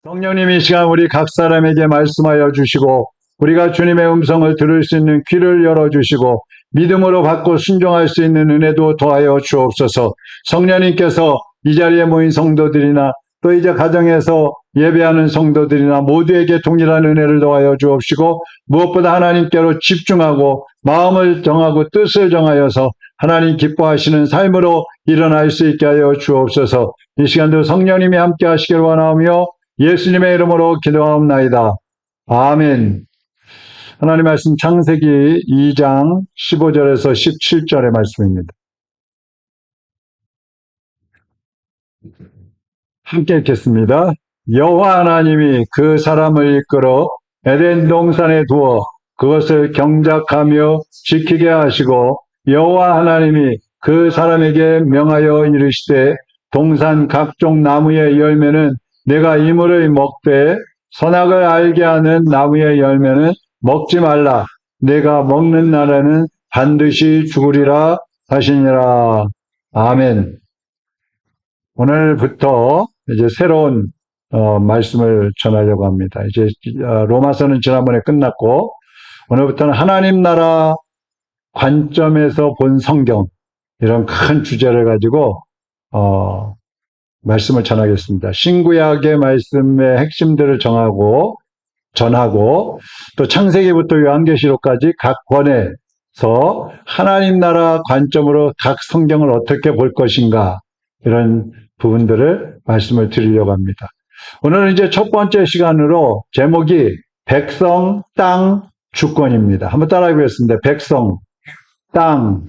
성령님 이 시간 우리 각 사람에게 말씀하여 주시고 우리가 주님의 음성을 들을 수 있는 귀를 열어주시고 믿음으로 받고 순종할 수 있는 은혜도 더하여 주옵소서. 성령님께서 이 자리에 모인 성도들이나 또 이제 가정에서 예배하는 성도들이나 모두에게 동일한 은혜를 더하여 주옵시고 무엇보다 하나님께로 집중하고 마음을 정하고 뜻을 정하여서 하나님 기뻐하시는 삶으로 일어날 수 있게 하여 주옵소서. 이 시간도 성령님이 함께 하시길 원하오며 예수님의 이름으로 기도하옵나이다. 아멘. 하나님 말씀 창세기 2장 15절에서 17절의 말씀입니다. 함께 읽겠습니다. 여호와 하나님이 그 사람을 이끌어 에덴 동산에 두어 그것을 경작하며 지키게 하시고 여호와 하나님이 그 사람에게 명하여 이르시되 동산 각종 나무의 열매는 내가 이물의 먹되 선악을 알게 하는 나무의 열매는 먹지 말라. 내가 먹는 날에는 반드시 죽으리라 하시니라. 아멘. 오늘부터 이제 새로운 말씀을 전하려고 합니다. 이제 로마서는 지난번에 끝났고 오늘부터는 하나님 나라 관점에서 본 성경 이런 큰 주제를 가지고 말씀을 전하겠습니다. 신구약의 말씀의 핵심들을 전하고 또 창세기부터 요한계시록까지 각 권에서 하나님 나라 관점으로 각 성경을 어떻게 볼 것인가 이런 부분들을 말씀을 드리려고 합니다. 오늘은 이제 첫 번째 시간으로 제목이 백성, 땅, 주권입니다. 한번 따라해 보겠습니다. 백성, 땅,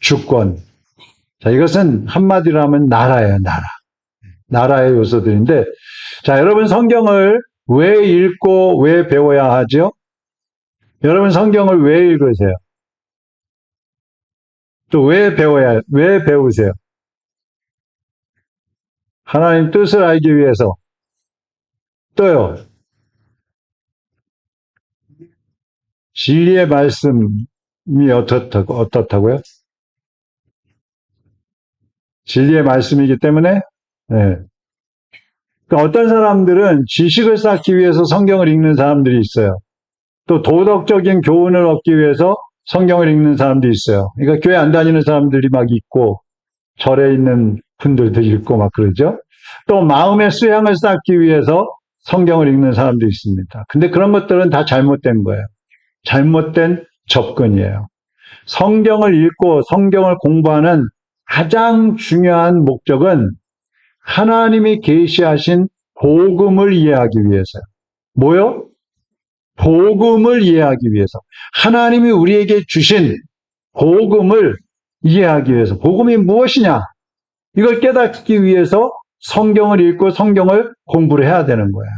주권. 자, 이것은 한마디로 하면 나라예요, 나라. 나라의 요소들인데, 자, 여러분 성경을 왜 읽고 왜 배워야 하죠? 여러분 성경을 왜 읽으세요? 또 왜 배우세요? 하나님 뜻을 알기 위해서. 또요. 진리의 말씀이 어떻다고요? 진리의 말씀이기 때문에, 네. 그러니까 어떤 사람들은 지식을 쌓기 위해서 성경을 읽는 사람들이 있어요. 또 도덕적인 교훈을 얻기 위해서 성경을 읽는 사람도 있어요. 그러니까 교회 안 다니는 사람들이 막 있고 절에 있는 분들도 읽고 막 그러죠. 또 마음의 수양을 쌓기 위해서 성경을 읽는 사람도 있습니다. 근데 그런 것들은 다 잘못된 거예요. 잘못된 접근이에요. 성경을 읽고 성경을 공부하는 가장 중요한 목적은 하나님이 계시하신 복음을 이해하기 위해서요. 뭐요? 복음을 이해하기 위해서. 하나님이 우리에게 주신 복음을 이해하기 위해서. 복음이 무엇이냐? 이걸 깨닫기 위해서 성경을 읽고 성경을 공부를 해야 되는 거야.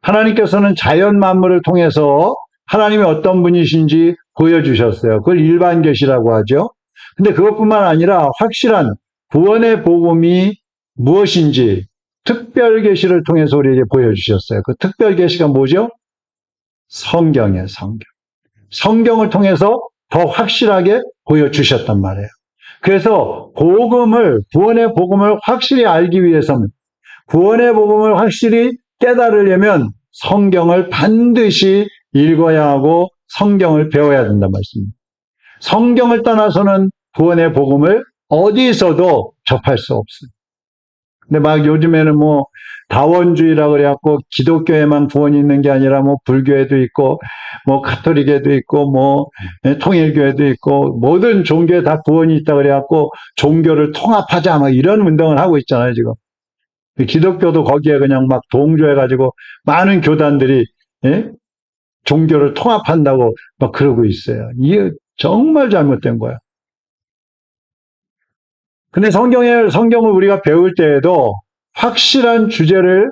하나님께서는 자연 만물을 통해서 하나님이 어떤 분이신지 보여주셨어요. 그걸 일반 계시라고 하죠. 근데 그것뿐만 아니라 확실한 구원의 복음이 무엇인지 특별 계시를 통해서 우리에게 보여주셨어요. 그 특별 계시가 뭐죠? 성경이에요, 성경. 성경을 통해서 더 확실하게 보여주셨단 말이에요. 그래서 구원의 복음을 확실히 알기 위해서는, 구원의 복음을 확실히 깨달으려면 성경을 반드시 읽어야 하고 성경을 배워야 된단 말씀입니다. 성경을 떠나서는 구원의 복음을 어디서도 접할 수 없어요. 근데 막 요즘에는 뭐 다원주의라고 그래갖고 기독교에만 구원이 있는 게 아니라 뭐 불교에도 있고 뭐 가톨릭에도 있고 뭐 통일교에도 있고 모든 종교에 다 구원이 있다 그래갖고 종교를 통합하자 막 이런 운동을 하고 있잖아요 지금. 기독교도 거기에 그냥 막 동조해가지고 많은 교단들이 종교를 통합한다고 막 그러고 있어요. 이게 정말 잘못된 거야. 근데 성경을 우리가 배울 때에도 확실한 주제를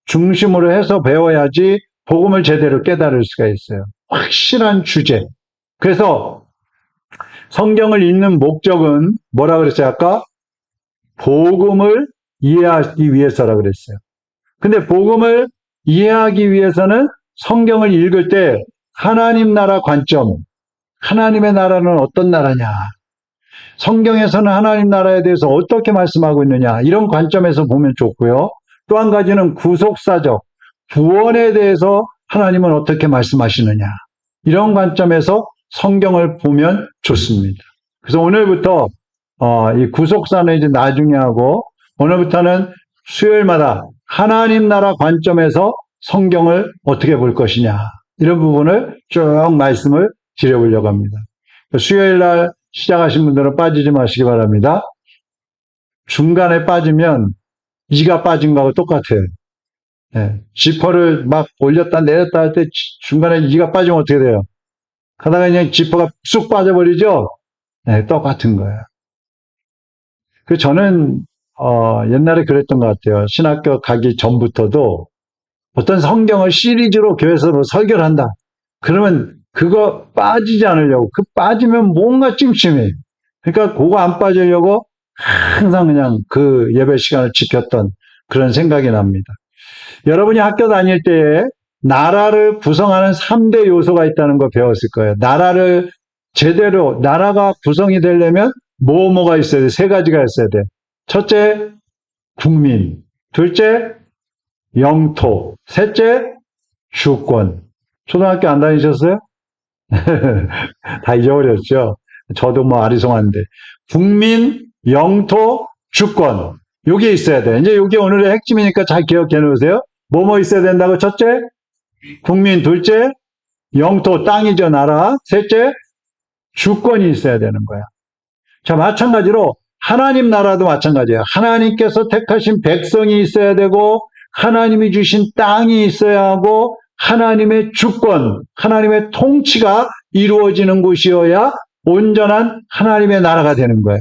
중심으로 해서 배워야지 복음을 제대로 깨달을 수가 있어요. 확실한 주제. 그래서 성경을 읽는 목적은 뭐라 그랬어요? 아까 복음을 이해하기 위해서라 그랬어요. 근데 복음을 이해하기 위해서는 성경을 읽을 때 하나님 나라 관점, 하나님의 나라는 어떤 나라냐? 성경에서는 하나님 나라에 대해서 어떻게 말씀하고 있느냐 이런 관점에서 보면 좋고요. 또 한 가지는 구속사적, 구원에 대해서 하나님은 어떻게 말씀하시느냐. 이런 관점에서 성경을 보면 좋습니다. 그래서 오늘부터 이 구속사는 이제 나중에 하고 오늘부터는 수요일마다 하나님 나라 관점에서 성경을 어떻게 볼 것이냐. 이런 부분을 쭉 말씀을 드려보려고 합니다. 수요일 날 시작하신 분들은 빠지지 마시기 바랍니다. 중간에 빠지면 이가 빠진 거하고 똑같아요. 예, 지퍼를 막 올렸다 내렸다 할 때 중간에 이가 빠지면 어떻게 돼요? 가다가 그냥 지퍼가 쑥 빠져버리죠? 네, 똑같은 거예요. 그 저는 옛날에 그랬던 것 같아요. 신학교 가기 전부터도 어떤 성경을 시리즈로 교회에서 뭐 설교를 한다. 그러면 그거 빠지지 않으려고. 그 빠지면 뭔가 찜찜해. 그러니까 그거 안 빠지려고 항상 그냥 그 예배 시간을 지켰던 그런 생각이 납니다. 여러분이 학교 다닐 때에 나라를 구성하는 3대 요소가 있다는 거 배웠을 거예요. 나라를 제대로, 나라가 구성이 되려면 뭐가 있어야 돼? 세 가지가 있어야 돼. 첫째, 국민. 둘째, 영토. 셋째, 주권. 초등학교 안 다니셨어요? 다 잊어버렸죠? 저도 뭐 아리송한데. 국민, 영토, 주권. 요게 있어야 돼. 이제 요게 오늘의 핵심이니까 잘 기억해 놓으세요. 뭐뭐 있어야 된다고? 첫째, 국민. 둘째, 영토, 땅이죠, 나라. 셋째, 주권이 있어야 되는 거야. 자, 마찬가지로 하나님 나라도 마찬가지예요. 하나님께서 택하신 백성이 있어야 되고 하나님이 주신 땅이 있어야 하고 하나님의 주권, 하나님의 통치가 이루어지는 곳이어야 온전한 하나님의 나라가 되는 거예요.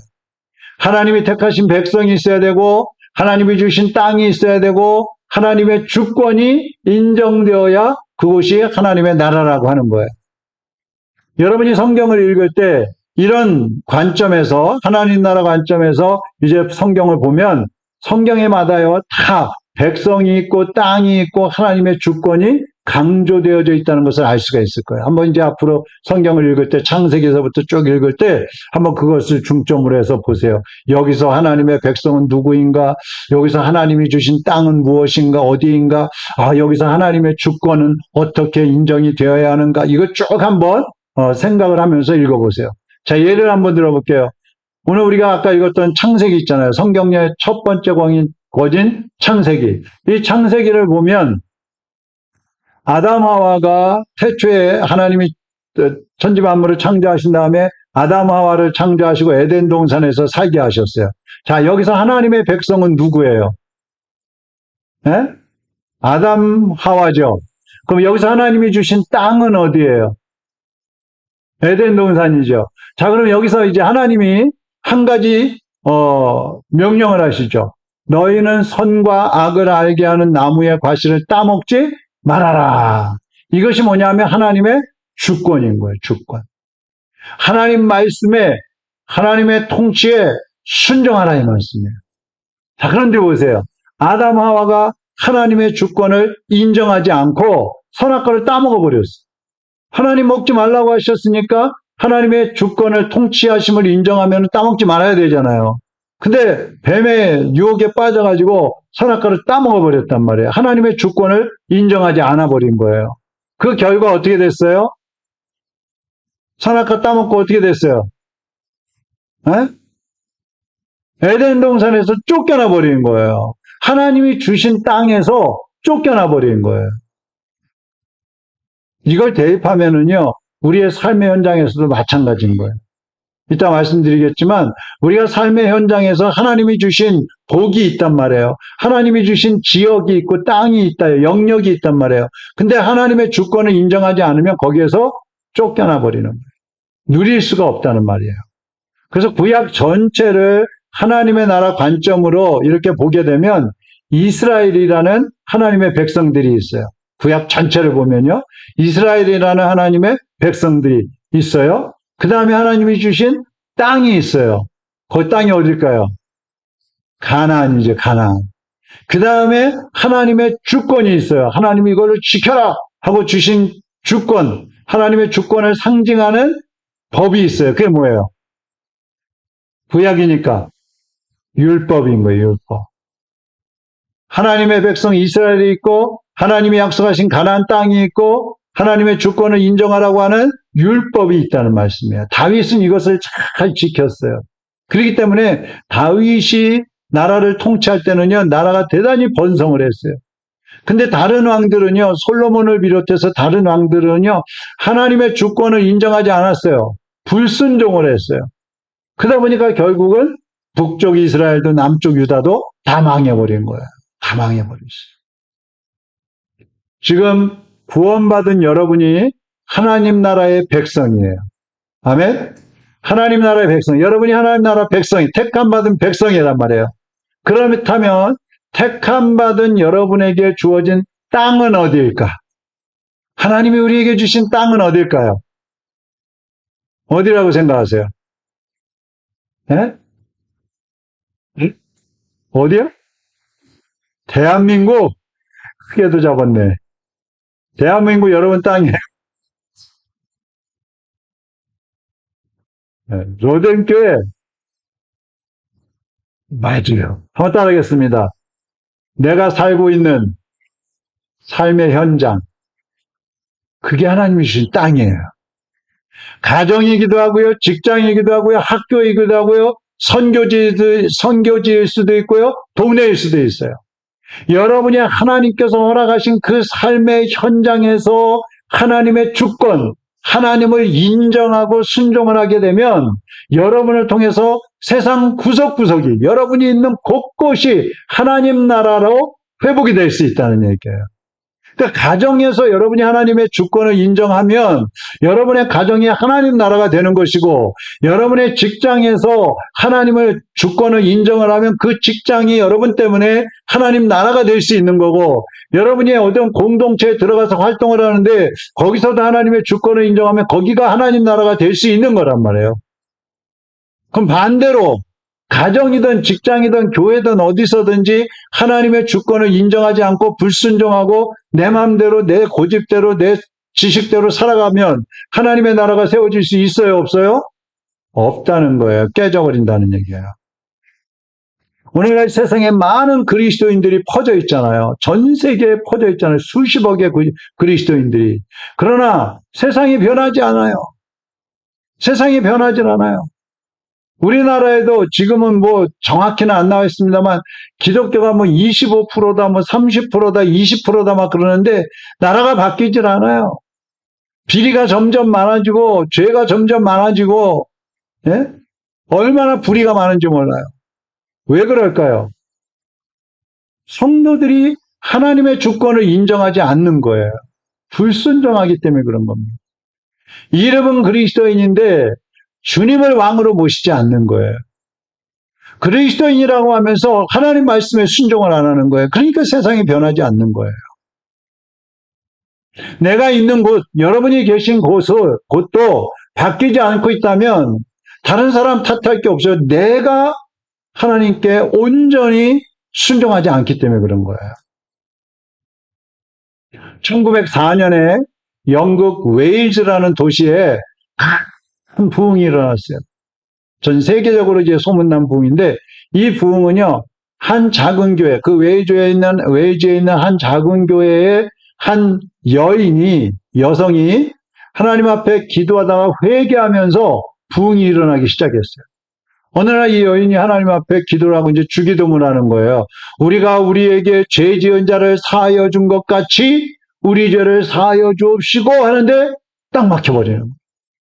하나님이 택하신 백성이 있어야 되고 하나님이 주신 땅이 있어야 되고 하나님의 주권이 인정되어야 그곳이 하나님의 나라라고 하는 거예요. 여러분이 성경을 읽을 때 이런 관점에서 하나님 나라 관점에서 이제 성경을 보면 성경에마다요 다 백성이 있고 땅이 있고 하나님의 주권이 강조되어져 있다는 것을 알 수가 있을 거예요. 한번 이제 앞으로 성경을 읽을 때 창세기에서부터 쭉 읽을 때 한번 그것을 중점으로 해서 보세요. 여기서 하나님의 백성은 누구인가? 여기서 하나님이 주신 땅은 무엇인가? 어디인가? 여기서 하나님의 주권은 어떻게 인정이 되어야 하는가? 이거 쭉 한번 생각을 하면서 읽어보세요. 자, 예를 한번 들어볼게요. 오늘 우리가 아까 읽었던 창세기 있잖아요. 성경의 첫 번째 권인 창세기. 이 창세기를 보면 아담 하와가 태초에 하나님이 천지 만물을 창조하신 다음에 아담 하와를 창조하시고 에덴 동산에서 살게 하셨어요. 자, 여기서 하나님의 백성은 누구예요? 네? 아담 하와죠. 그럼 여기서 하나님이 주신 땅은 어디예요? 에덴 동산이죠. 자, 그럼 여기서 이제 하나님이 한 가지 명령을 하시죠. 너희는 선과 악을 알게 하는 나무의 과실을 따먹지 말아라. 이것이 뭐냐면 하나님의 주권인 거예요. 주권. 하나님 말씀에 하나님의 통치에 순종하라 이 말씀이에요. 자, 그런데 보세요. 아담 하와가 하나님의 주권을 인정하지 않고 선악과를 따먹어 버렸어요. 하나님 먹지 말라고 하셨으니까 하나님의 주권을 통치하심을 인정하면 따먹지 말아야 되잖아요. 근데 뱀의 유혹에 빠져가지고 선악과를 따먹어 버렸단 말이에요. 하나님의 주권을 인정하지 않아 버린 거예요. 그 결과 어떻게 됐어요? 선악과 따먹고 어떻게 됐어요? 에? 에덴 동산에서 쫓겨나 버린 거예요. 하나님이 주신 땅에서 쫓겨나 버린 거예요. 이걸 대입하면은요, 우리의 삶의 현장에서도 마찬가지인 거예요. 이따 말씀드리겠지만, 우리가 삶의 현장에서 하나님이 주신 복이 있단 말이에요. 하나님이 주신 지역이 있고 땅이 있다, 영역이 있단 말이에요. 근데 하나님의 주권을 인정하지 않으면 거기에서 쫓겨나 버리는 거예요. 누릴 수가 없다는 말이에요. 그래서 구약 전체를 하나님의 나라 관점으로 이렇게 보게 되면 이스라엘이라는 하나님의 백성들이 있어요. 구약 전체를 보면요. 이스라엘이라는 하나님의 백성들이 있어요. 그 다음에 하나님이 주신 땅이 있어요. 그 땅이 어딜까요? 가나안이죠, 가나안. 그 다음에 하나님의 주권이 있어요. 하나님이 이거를 지켜라 하고 주신 주권, 하나님의 주권을 상징하는 법이 있어요. 그게 뭐예요? 구약이니까 율법인 거예요, 율법. 하나님의 백성 이스라엘이 있고 하나님이 약속하신 가나안 땅이 있고 하나님의 주권을 인정하라고 하는 율법이 있다는 말씀이에요. 다윗은 이것을 잘 지켰어요. 그렇기 때문에 다윗이 나라를 통치할 때는요, 나라가 대단히 번성을 했어요. 근데 다른 왕들은요, 솔로몬을 비롯해서 다른 왕들은요, 하나님의 주권을 인정하지 않았어요. 불순종을 했어요. 그러다 보니까 결국은 북쪽 이스라엘도 남쪽 유다도 다 망해버린 거예요. 다 망해버렸어요. 지금 구원받은 여러분이 하나님 나라의 백성이에요. 아멘? 하나님 나라의 백성. 여러분이 하나님 나라 백성이, 택함받은 백성이란 말이에요. 그렇다면 택함받은 여러분에게 주어진 땅은 어디일까? 하나님이 우리에게 주신 땅은 어디일까요? 어디라고 생각하세요? 예? 어디요? 대한민국? 크게도 잡았네. 대한민국 여러분 땅이에요. 로덴교회. 맞아요. 한번 따라하겠습니다. 내가 살고 있는 삶의 현장. 그게 하나님이 주신 땅이에요. 가정이기도 하고요, 직장이기도 하고요, 학교이기도 하고요, 선교지일 수도 있고요, 동네일 수도 있어요. 여러분이 하나님께서 허락하신 그 삶의 현장에서 하나님의 주권, 하나님을 인정하고 순종을 하게 되면 여러분을 통해서 세상 구석구석이 여러분이 있는 곳곳이 하나님 나라로 회복이 될 수 있다는 얘기예요. 그러니까 가정에서 여러분이 하나님의 주권을 인정하면 여러분의 가정이 하나님 나라가 되는 것이고, 여러분의 직장에서 하나님의 주권을 인정을 하면 그 직장이 여러분 때문에 하나님 나라가 될 수 있는 거고, 여러분이 어떤 공동체에 들어가서 활동을 하는데 거기서도 하나님의 주권을 인정하면 거기가 하나님 나라가 될 수 있는 거란 말이에요. 그럼 반대로 가정이든 직장이든 교회든 어디서든지 하나님의 주권을 인정하지 않고 불순종하고 내 마음대로 내 고집대로 내 지식대로 살아가면 하나님의 나라가 세워질 수 있어요, 없어요? 없다는 거예요. 깨져버린다는 얘기예요. 오늘날 세상에 많은 그리스도인들이 퍼져 있잖아요. 전 세계에 퍼져 있잖아요. 수십억의 그리스도인들이. 그러나 세상이 변하지 않아요. 세상이 변하질 않아요. 우리나라에도 지금은 뭐 정확히는 안 나와 있습니다만 기독교가 뭐 25%다 뭐 30%다 20%다 막 그러는데 나라가 바뀌질 않아요. 비리가 점점 많아지고 죄가 점점 많아지고, 예? 얼마나 불의가 많은지 몰라요. 왜 그럴까요? 성도들이 하나님의 주권을 인정하지 않는 거예요. 불순종하기 때문에 그런 겁니다. 이름은 그리스도인인데 주님을 왕으로 모시지 않는 거예요. 그리스도인이라고 하면서 하나님 말씀에 순종을 안 하는 거예요. 그러니까 세상이 변하지 않는 거예요. 내가 있는 곳, 여러분이 계신 곳도 바뀌지 않고 있다면 다른 사람 탓할 게 없어요. 내가 하나님께 온전히 순종하지 않기 때문에 그런 거예요. 1904년에 영국 웨일즈라는 도시에 큰 부흥이 일어났어요. 전 세계적으로 이제 소문난 부흥인데, 이 부흥은요, 한 작은 교회, 그 웨일즈에 있는 한 작은 교회의 한 여성이 하나님 앞에 기도하다가 회개하면서 부흥이 일어나기 시작했어요. 어느 날 이 여인이 하나님 앞에 기도를 하고 이제 주기도문을 하는 거예요. 우리가 우리에게 죄 지은 자를 사하여 준 것 같이 우리 죄를 사하여 주옵시고 하는데 딱 막혀버리는 거예요.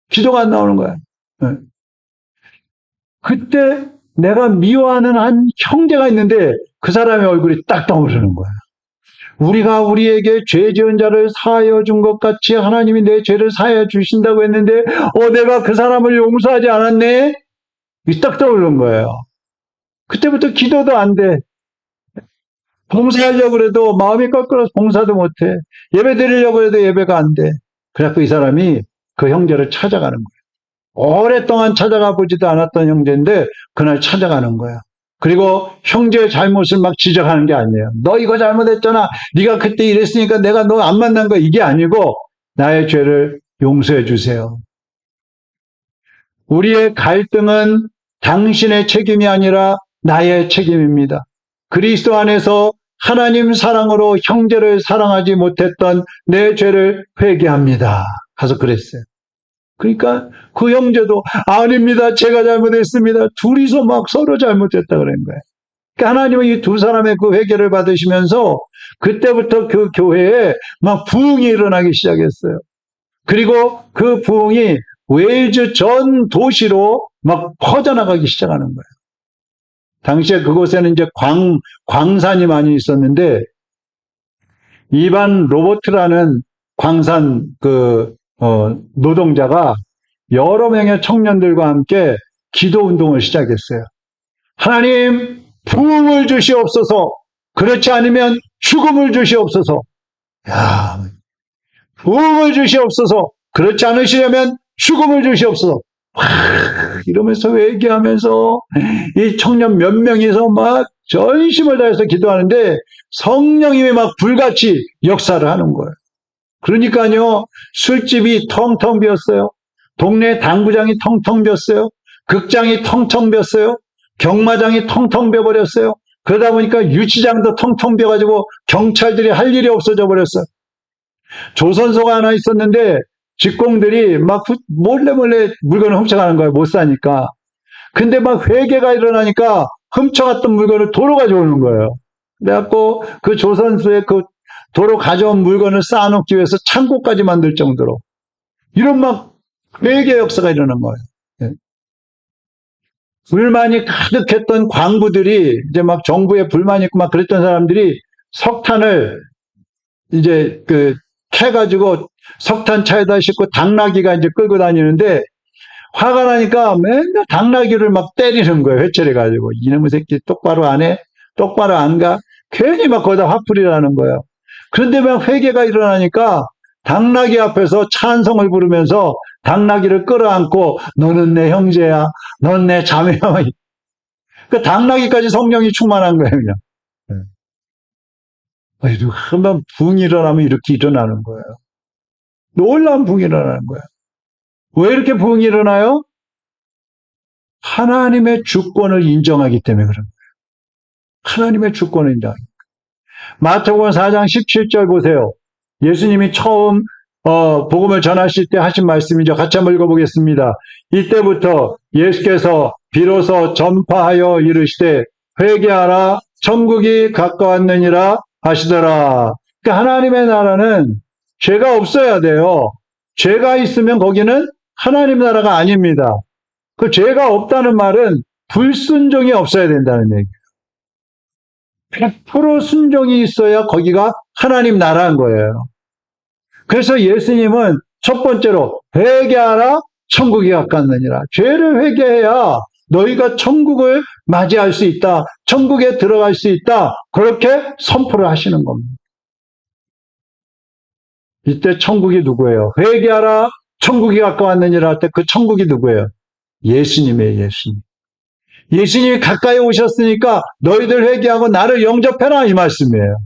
기도가 안 나오는 거예요. 네. 그때 내가 미워하는 한 형제가 있는데 그 사람의 얼굴이 딱 떠오르는 거예요. 우리가 우리에게 죄 지은 자를 사하여 준 것 같이 하나님이 내 죄를 사하여 주신다고 했는데 내가 그 사람을 용서하지 않았네? 이 딱 떠오르는 거예요. 그때부터 기도도 안 돼. 봉사하려고 해도 마음이 꺾여서 봉사도 못해. 예배 드리려고 해도 예배가 안 돼. 그래서 이 사람이 그 형제를 찾아가는 거예요. 오랫동안 찾아가 보지도 않았던 형제인데 그날 찾아가는 거야. 그리고 형제의 잘못을 막 지적하는 게 아니에요. 너 이거 잘못했잖아. 네가 그때 이랬으니까 내가 너 안 만난 거야. 이게 아니고 나의 죄를 용서해 주세요. 우리의 갈등은 당신의 책임이 아니라 나의 책임입니다. 그리스도 안에서 하나님 사랑으로 형제를 사랑하지 못했던 내 죄를 회개합니다. 가서 그랬어요. 그러니까 그 형제도 아닙니다. 제가 잘못했습니다. 둘이서 막 서로 잘못했다 그런 거예요. 그러니까 하나님은 이 두 사람의 그 회개를 받으시면서 그때부터 그 교회에 막 부흥이 일어나기 시작했어요. 그리고 그 부흥이 웨일즈 전 도시로 막 퍼져나가기 시작하는 거예요. 당시에 그곳에는 이제 광산이 많이 있었는데, 이반 로버트라는 광산 노동자가 여러 명의 청년들과 함께 기도 운동을 시작했어요. 하나님, 부흥을 주시옵소서. 그렇지 않으면 죽음을 주시옵소서. 야, 부흥을 주시옵소서. 그렇지 않으시려면 죽음을 주시옵소서. 이러면서 회개하면서 이 청년 몇 명이서 막 전심을 다해서 기도하는데 성령님이 막 불같이 역사를 하는 거예요. 그러니까요, 술집이 텅텅 비었어요. 동네 당구장이 텅텅 비었어요. 극장이 텅텅 비었어요. 경마장이 텅텅 비어버렸어요. 그러다 보니까 유치장도 텅텅 비어가지고 경찰들이 할 일이 없어져 버렸어요. 조선소가 하나 있었는데 직공들이 막 몰래 물건을 훔쳐가는 거예요. 못 사니까. 근데 막 회개가 일어나니까 훔쳐갔던 물건을 도로 가져오는 거예요. 그래갖고 그 조선소에 그 도로 가져온 물건을 쌓아놓기 위해서 창고까지 만들 정도로 이런 막 회개 역사가 일어난 거예요. 예. 불만이 가득했던 광부들이 이제 막 정부에 불만이 있고 막 그랬던 사람들이 석탄을 이제 캐가지고 석탄 차에다 싣고 당나귀가 이제 끌고 다니는데 화가 나니까 맨날 당나귀를 막 때리는 거예요. 회초리가지고. 이놈의 새끼 똑바로 안 해? 똑바로 안 가? 괜히 막 거기다 화풀이를 하는 거예요. 그런데 막 회개가 일어나니까 당나귀 앞에서 찬송을 부르면서 당나귀를 끌어안고 너는 내 형제야. 넌 내 자매야. 그 당나귀까지 성령이 충만한 거예요. 그냥. 한번 붕이 일어나면 이렇게 일어나는 거예요. 놀라운 붕이 일어나는 거예요. 왜 이렇게 붕이 일어나요? 하나님의 주권을 인정하기 때문에 그런 거예요. 하나님의 주권을 인정하기 때문에. 마태복음 4장 17절 보세요. 예수님이 처음 복음을 전하실 때 하신 말씀이죠. 같이 한번 읽어보겠습니다. 이때부터 예수께서 비로소 전파하여 이르시되 회개하라 천국이 가까웠느니라 하시더라. 그러니까 하나님의 나라는 죄가 없어야 돼요. 죄가 있으면 거기는 하나님 나라가 아닙니다. 그 죄가 없다는 말은 불순종이 없어야 된다는 얘기예요. 100% 순종이 있어야 거기가 하나님 나라인 거예요. 그래서 예수님은 첫 번째로 회개하라 천국이 가까웠느니라. 죄를 회개해야 너희가 천국을 맞이할 수 있다. 천국에 들어갈 수 있다. 그렇게 선포를 하시는 겁니다. 이때 천국이 누구예요? 회개하라 천국이 가까웠느니라 할 때 그 천국이 누구예요? 예수님이에요. 예수님. 예수님이 가까이 오셨으니까 너희들 회개하고 나를 영접해라 이 말씀이에요.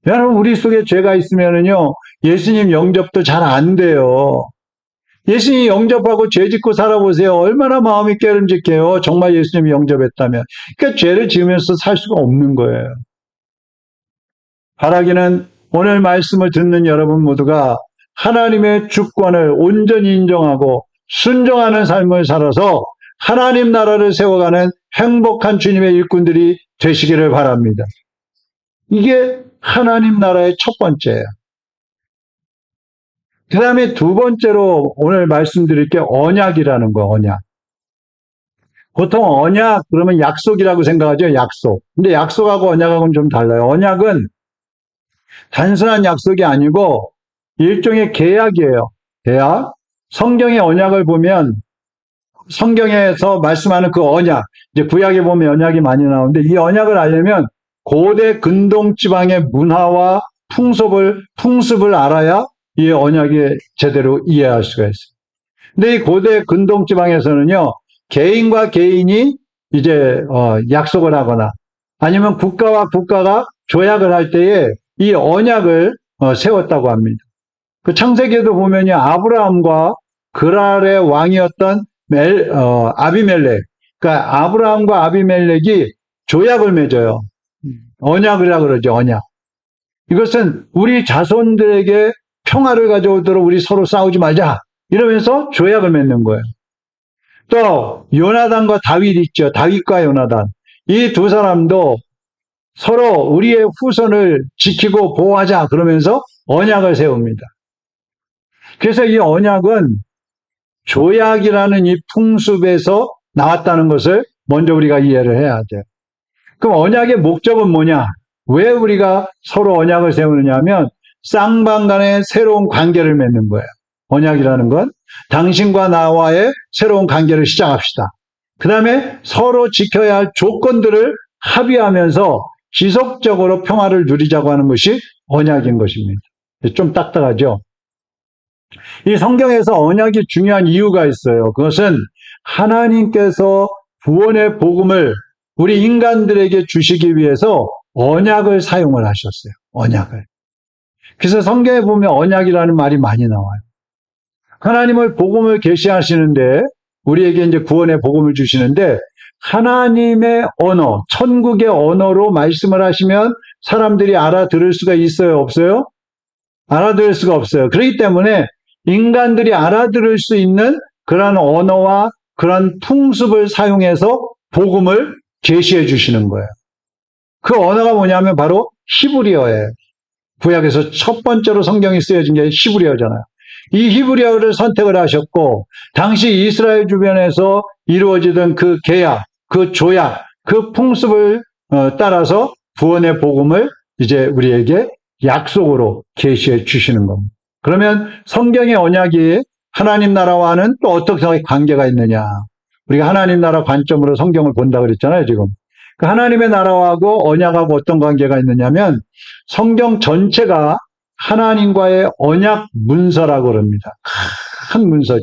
여러분 우리 속에 죄가 있으면은요 예수님 영접도 잘 안 돼요. 예수님 영접하고 죄 짓고 살아보세요. 얼마나 마음이 깨름직해요. 정말 예수님이 영접했다면. 그러니까 죄를 지으면서 살 수가 없는 거예요. 바라기는 오늘 말씀을 듣는 여러분 모두가 하나님의 주권을 온전히 인정하고 순종하는 삶을 살아서 하나님 나라를 세워가는 행복한 주님의 일꾼들이 되시기를 바랍니다. 이게 하나님 나라의 첫 번째예요. 그 다음에 두 번째로 오늘 말씀드릴 게 언약이라는 거, 언약. 보통 언약 그러면 약속이라고 생각하죠, 약속. 근데 약속하고 언약하고는 좀 달라요. 언약은 단순한 약속이 아니고 일종의 계약이에요. 계약. 성경의 언약을 보면 성경에서 말씀하는 그 언약, 이제 구약에 보면 언약이 많이 나오는데 이 언약을 알려면 고대 근동 지방의 문화와 풍습을 알아야 이 언약이 제대로 이해할 수가 있어요. 근데 이 고대 근동 지방에서는요, 개인과 개인이 이제 약속을 하거나 아니면 국가와 국가가 조약을 할 때에 이 언약을 세웠다고 합니다. 그 창세기에도 보면요, 아브라함과 그랄의 왕이었던 아비멜렉, 그러니까 아브라함과 아비멜렉이 조약을 맺어요. 언약이라 그러죠, 언약. 이것은 우리 자손들에게 평화를 가져오도록 우리 서로 싸우지 말자. 이러면서 조약을 맺는 거예요. 또 요나단과 다윗 있죠. 다윗과 요나단. 이 두 사람도 서로 우리의 후손을 지키고 보호하자 그러면서 언약을 세웁니다. 그래서 이 언약은 조약이라는 이 풍습에서 나왔다는 것을 먼저 우리가 이해를 해야 돼요. 그럼 언약의 목적은 뭐냐? 왜 우리가 서로 언약을 세우느냐 하면 쌍방 간의 새로운 관계를 맺는 거예요. 언약이라는 건 당신과 나와의 새로운 관계를 시작합시다. 그 다음에 서로 지켜야 할 조건들을 합의하면서 지속적으로 평화를 누리자고 하는 것이 언약인 것입니다. 좀 딱딱하죠? 이 성경에서 언약이 중요한 이유가 있어요. 그것은 하나님께서 구원의 복음을 우리 인간들에게 주시기 위해서 언약을 사용을 하셨어요. 언약을. 그래서 성경에 보면 언약이라는 말이 많이 나와요. 하나님을 복음을 계시하시는데 우리에게 이제 구원의 복음을 주시는데 하나님의 언어, 천국의 언어로 말씀을 하시면 사람들이 알아들을 수가 있어요, 없어요? 알아들을 수가 없어요. 그렇기 때문에 인간들이 알아들을 수 있는 그런 언어와 그런 풍습을 사용해서 복음을 계시해 주시는 거예요. 그 언어가 뭐냐면 바로 히브리어예요. 구약에서 첫 번째로 성경이 쓰여진 게 히브리어잖아요. 이 히브리어를 선택을 하셨고 당시 이스라엘 주변에서 이루어지던 그 계약, 그 조약, 그 풍습을 따라서 구원의 복음을 이제 우리에게 약속으로 계시해 주시는 겁니다. 그러면 성경의 언약이 하나님 나라와는 또 어떻게 관계가 있느냐? 우리가 하나님 나라 관점으로 성경을 본다 그랬잖아요, 지금. 그 하나님의 나라하고 언약하고 어떤 관계가 있느냐면 성경 전체가 하나님과의 언약 문서라고 그럽니다. 큰 문서죠.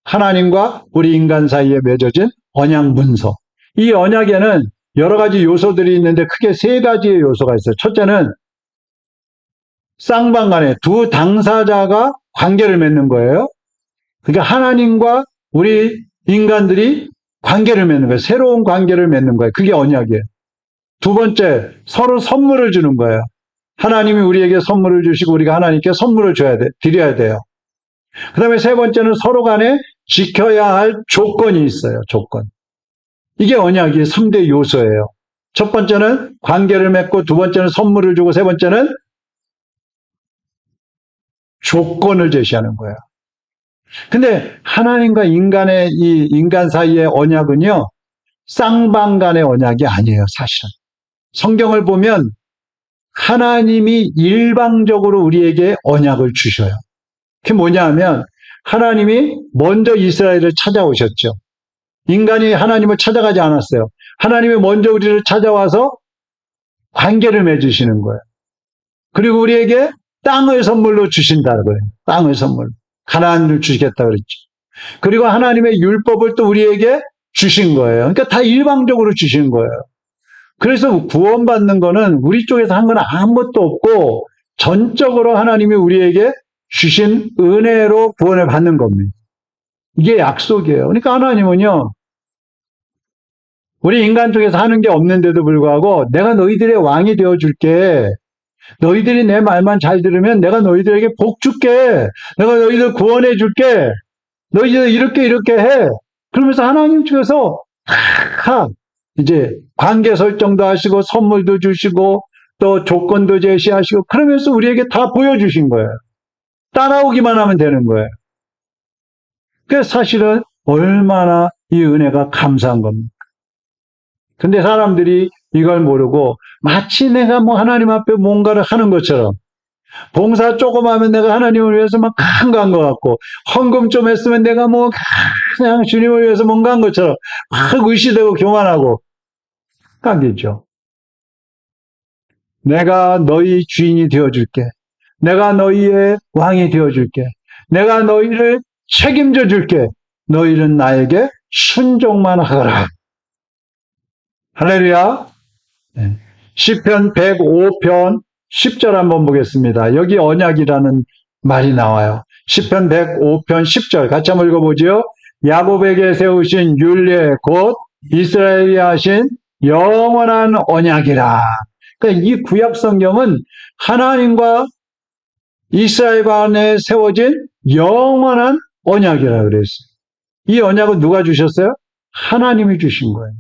하나님과 우리 인간 사이에 맺어진 언약 문서. 이 언약에는 여러 가지 요소들이 있는데 크게 세 가지의 요소가 있어요. 첫째는 쌍방 간에 두 당사자가 관계를 맺는 거예요. 그러니까 하나님과 우리 인간들이 관계를 맺는 거예요. 새로운 관계를 맺는 거예요. 그게 언약이에요. 두 번째, 서로 선물을 주는 거예요. 하나님이 우리에게 선물을 주시고 우리가 하나님께 선물을 드려야 돼요. 그 다음에 세 번째는 서로 간에 지켜야 할 조건이 있어요. 조건. 이게 언약의 3대 요소예요. 첫 번째는 관계를 맺고 두 번째는 선물을 주고 세 번째는 조건을 제시하는 거예요. 근데 하나님과 인간의 이 인간 사이의 언약은요, 쌍방 간의 언약이 아니에요, 사실은. 성경을 보면 하나님이 일방적으로 우리에게 언약을 주셔요. 그게 뭐냐 하면 하나님이 먼저 이스라엘을 찾아오셨죠. 인간이 하나님을 찾아가지 않았어요. 하나님이 먼저 우리를 찾아와서 관계를 맺으시는 거예요. 그리고 우리에게 땅을 선물로 주신다는 거예요. 땅을 선물로. 가나안을 주시겠다 그랬죠. 그리고 하나님의 율법을 또 우리에게 주신 거예요. 그러니까 다 일방적으로 주신 거예요. 그래서 구원받는 거는 우리 쪽에서 한 건 아무것도 없고 전적으로 하나님이 우리에게 주신 은혜로 구원을 받는 겁니다. 이게 약속이에요. 그러니까 하나님은요, 우리 인간 쪽에서 하는 게 없는데도 불구하고 내가 너희들의 왕이 되어줄게. 너희들이 내 말만 잘 들으면 내가 너희들에게 복 줄게. 내가 너희들 구원해 줄게. 너희들 이렇게 해. 그러면서 하나님 쪽에서 다 이제 관계 설정도 하시고 선물도 주시고 또 조건도 제시하시고 그러면서 우리에게 다 보여주신 거예요. 따라오기만 하면 되는 거예요. 그래서 사실은 얼마나 이 은혜가 감사한 겁니까? 근데 사람들이 이걸 모르고 마치 내가 뭐 하나님 앞에 뭔가를 하는 것처럼 봉사 조금 하면 내가 하나님을 위해서 막 한가한 것 같고 헌금 좀 했으면 내가 뭐 그냥 주님을 위해서 뭔가 한 것처럼 막 의시되고 교만하고 깎이죠. 내가 너희 주인이 되어줄게. 내가 너희의 왕이 되어줄게. 내가 너희를 책임져 줄게. 너희는 나에게 순종만 하거라. 할렐루야. 시편 105편 10절 한번 보겠습니다. 여기 언약이라는 말이 나와요. 시편 105편 10절 같이 한번 읽어보죠. 야곱에게 세우신 율례 곧 이스라엘이 하신 영원한 언약이라. 그러니까 이 구약 성경은 하나님과 이스라엘 간에 세워진 영원한 언약이라 그랬어요. 이 언약은 누가 주셨어요? 하나님이 주신 거예요.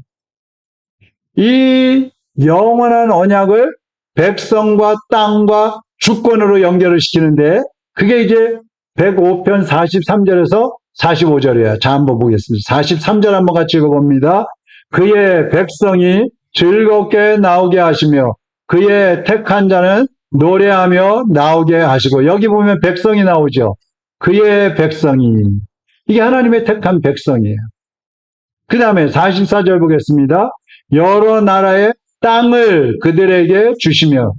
이 영원한 언약을 백성과 땅과 주권으로 연결을 시키는데 그게 이제 105편 43절에서 45절이에요. 자, 한번 보겠습니다. 43절 한번 같이 읽어봅니다. 그의 백성이 즐겁게 나오게 하시며 그의 택한 자는 노래하며 나오게 하시고, 여기 보면 백성이 나오죠. 그의 백성이. 이게 하나님의 택한 백성이에요. 그 다음에 44절 보겠습니다. 여러 나라의 땅을 그들에게 주시며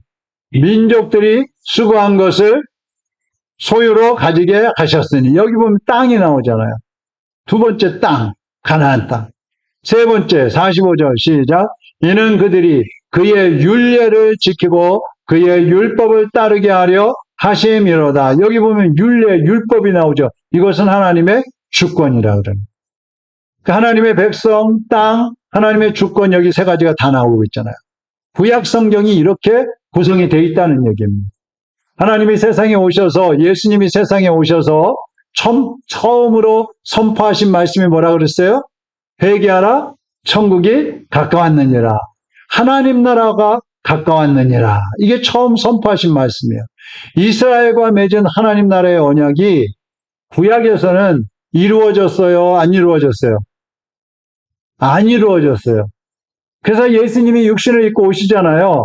민족들이 수고한 것을 소유로 가지게 하셨으니, 여기 보면 땅이 나오잖아요. 두 번째 땅, 가나안 땅. 세 번째 45절 시작. 이는 그들이 그의 율례를 지키고 그의 율법을 따르게 하려 하심이로다. 여기 보면 율례, 율법이 나오죠. 이것은 하나님의 주권이라 그래요. 하나님의 백성, 땅, 하나님의 주권, 여기 세 가지가 다 나오고 있잖아요. 구약 성경이 이렇게 구성이 되어 있다는 얘기입니다. 하나님이 세상에 오셔서, 예수님이 세상에 오셔서 처음으로 선포하신 말씀이 뭐라 그랬어요? 회개하라, 천국이 가까웠느니라. 하나님 나라가 가까웠느니라. 이게 처음 선포하신 말씀이에요. 이스라엘과 맺은 하나님 나라의 언약이 구약에서는 이루어졌어요? 안 이루어졌어요? 안 이루어졌어요. 그래서 예수님이 육신을 입고 오시잖아요.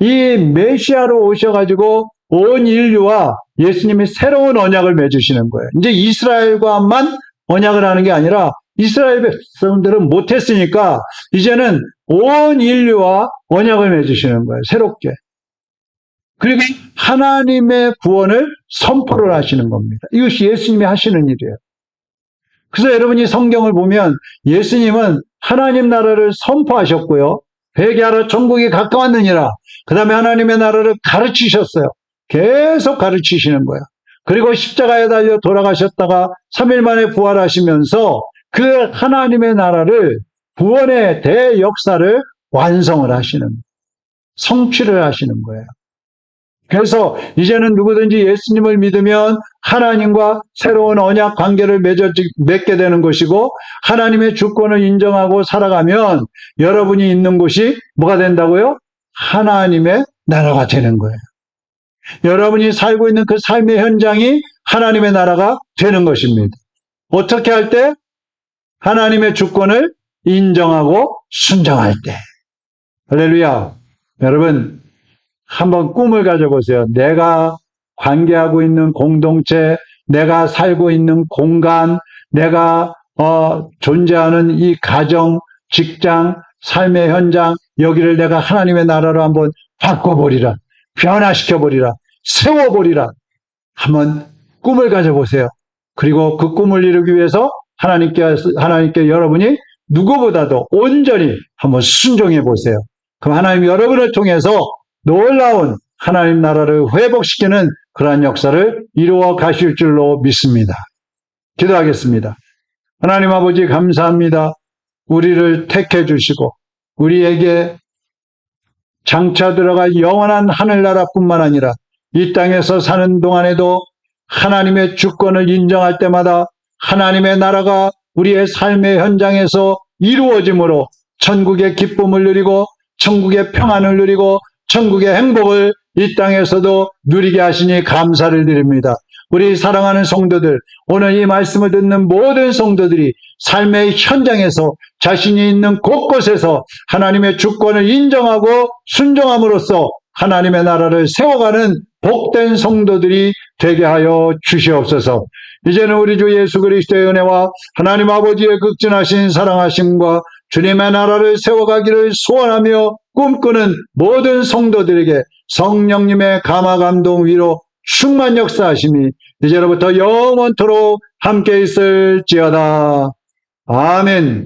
이 메시아로 오셔가지고 온 인류와 예수님이 새로운 언약을 맺으시는 거예요. 이제 이스라엘과만 언약을 하는 게 아니라 이스라엘 백성들은 못했으니까 이제는 온 인류와 언약을 맺으시는 거예요. 새롭게. 그리고 하나님의 구원을 선포를 하시는 겁니다. 이것이 예수님이 하시는 일이에요. 그래서 여러분이 성경을 보면 예수님은 하나님 나라를 선포하셨고요. 회개하라, 천국이 가까웠느니라. 그 다음에 하나님의 나라를 가르치셨어요. 계속 가르치시는 거예요. 그리고 십자가에 달려 돌아가셨다가 3일 만에 부활하시면서 그 하나님의 나라를, 구원의 대역사를 완성을 하시는 거예요. 성취를 하시는 거예요. 그래서 이제는 누구든지 예수님을 믿으면 하나님과 새로운 언약 관계를 맺게 되는 것이고, 하나님의 주권을 인정하고 살아가면 여러분이 있는 곳이 뭐가 된다고요? 하나님의 나라가 되는 거예요. 여러분이 살고 있는 그 삶의 현장이 하나님의 나라가 되는 것입니다. 어떻게 할 때? 하나님의 주권을 인정하고 순종할 때. 할렐루야. 여러분, 한번 꿈을 가져보세요. 내가 관계하고 있는 공동체, 내가 살고 있는 공간, 내가 존재하는 이 가정, 직장, 삶의 현장, 여기를 내가 하나님의 나라로 한번 바꿔보리라. 변화시켜보리라. 세워보리라. 한번 꿈을 가져보세요. 그리고 그 꿈을 이루기 위해서 하나님께 여러분이 누구보다도 온전히 한번 순종해 보세요. 그럼 하나님 여러분을 통해서 놀라운 하나님 나라를 회복시키는 그러한 역사를 이루어 가실 줄로 믿습니다. 기도하겠습니다. 하나님 아버지 감사합니다. 우리를 택해 주시고 우리에게 장차 들어갈 영원한 하늘나라뿐만 아니라 이 땅에서 사는 동안에도 하나님의 주권을 인정할 때마다 하나님의 나라가 우리의 삶의 현장에서 이루어짐으로 천국의 기쁨을 누리고 천국의 평안을 누리고 천국의 행복을 이 땅에서도 누리게 하시니 감사를 드립니다. 우리 사랑하는 성도들, 오늘 이 말씀을 듣는 모든 성도들이 삶의 현장에서 자신이 있는 곳곳에서 하나님의 주권을 인정하고 순종함으로써 하나님의 나라를 세워가는 복된 성도들이 되게 하여 주시옵소서. 이제는 우리 주 예수 그리스도의 은혜와 하나님 아버지의 극진하신 사랑하심과 주님의 나라를 세워가기를 소원하며 꿈꾸는 모든 성도들에게 성령님의 감화 감동 위로 충만 역사하심이 이제로부터 영원토록 함께 있을지어다. 아멘.